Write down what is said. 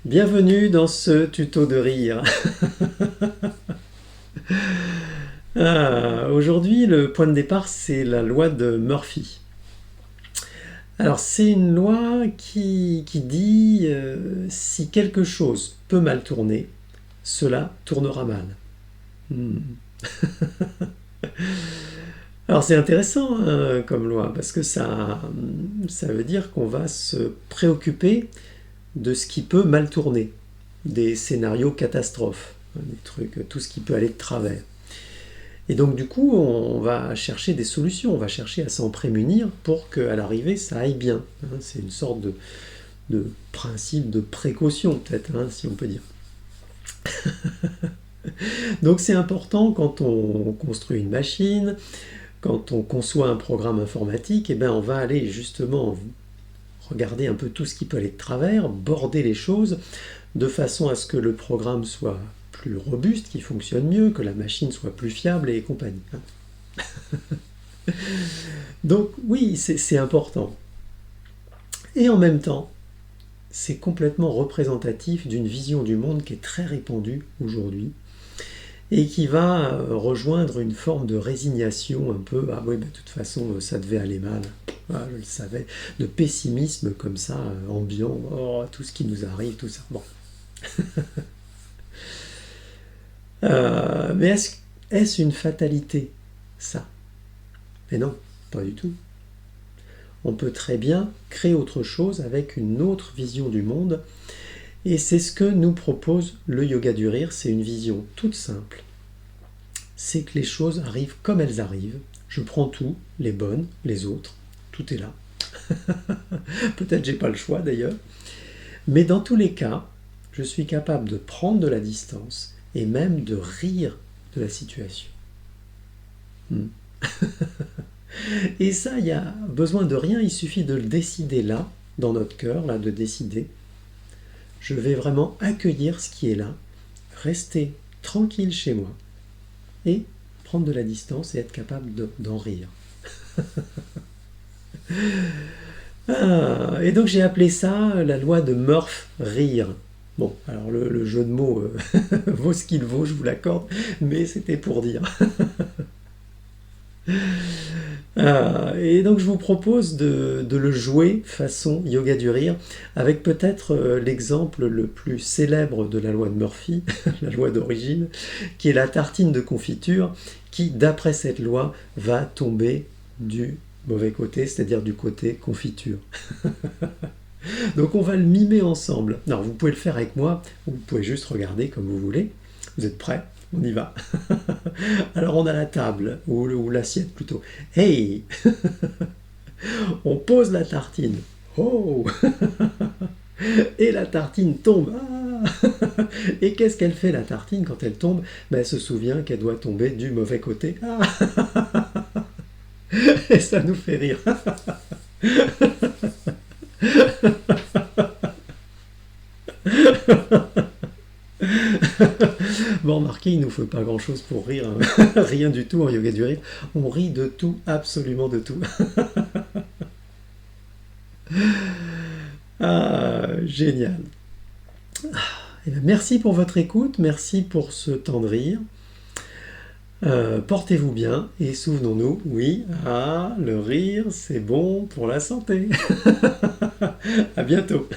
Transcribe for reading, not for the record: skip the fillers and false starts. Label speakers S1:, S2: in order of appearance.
S1: Bienvenue dans ce tuto de rire. Aujourd'hui, le point de départ, c'est la loi de Murphy. Alors, c'est une loi qui dit si quelque chose peut mal tourner, cela tournera mal. Hmm. Alors, c'est intéressant hein, comme loi, parce que ça veut dire qu'on va se préoccuper de ce qui peut mal tourner, des scénarios catastrophes, des trucs, tout ce qui peut aller de travers. Et donc du coup, on va chercher des solutions, on va chercher à s'en prémunir pour qu'à l'arrivée, ça aille bien. C'est une sorte de principe de précaution, peut-être, si on peut dire. Donc c'est important quand on construit une machine, quand on conçoit un programme informatique, et ben on va aller justement regarder un peu tout ce qui peut aller de travers, border les choses, de façon à ce que le programme soit plus robuste, qu'il fonctionne mieux, que la machine soit plus fiable et compagnie. Donc oui, c'est important. Et en même temps, c'est complètement représentatif d'une vision du monde qui est très répandue aujourd'hui et qui va rejoindre une forme de résignation un peu, ah oui, de toute façon, ça devait aller mal. Ah, je le savais, de pessimisme comme ça, ambiant, oh, tout ce qui nous arrive, tout ça. Bon. Mais est-ce une fatalité, ça? Mais non, pas du tout. On peut très bien créer autre chose avec une autre vision du monde, et c'est ce que nous propose le yoga du rire. C'est une vision toute simple. C'est que les choses arrivent comme elles arrivent. Je prends tout, les bonnes, les autres, tout est là. Peut-être j'ai pas le choix d'ailleurs. Mais dans tous les cas, je suis capable de prendre de la distance et même de rire de la situation. Et ça, il n'y a besoin de rien, il suffit de le décider là, dans notre cœur, là, de décider. Je vais vraiment accueillir ce qui est là, rester tranquille chez moi et prendre de la distance et être capable d'en rire. Et donc j'ai appelé ça la loi de Murph rire. Bon, alors le jeu de mots vaut ce qu'il vaut, je vous l'accorde, mais c'était pour dire. Et donc je vous propose de le jouer façon yoga du rire, avec peut-être l'exemple le plus célèbre de la loi de Murphy, la loi d'origine, qui est la tartine de confiture, qui d'après cette loi va tomber du mauvais côté, c'est-à-dire du côté confiture. Donc on va le mimer ensemble. Alors vous pouvez le faire avec moi, ou vous pouvez juste regarder comme vous voulez. Vous êtes prêts? On y va. Alors on a la table, ou l'assiette plutôt. Hey. On pose la tartine. Oh. Et la tartine tombe. Ah. Et qu'est-ce qu'elle fait la tartine quand elle tombe? Ben, elle se souvient qu'elle doit tomber du mauvais côté. Ah. Et ça nous fait rire. Bon, remarquez, il ne nous faut pas grand-chose pour rire. Rien du tout en yoga du rire. On rit de tout, absolument de tout. Génial. Eh bien, merci pour votre écoute, merci pour ce temps de rire. Portez-vous bien et souvenons-nous, oui, le rire, c'est bon pour la santé. À bientôt.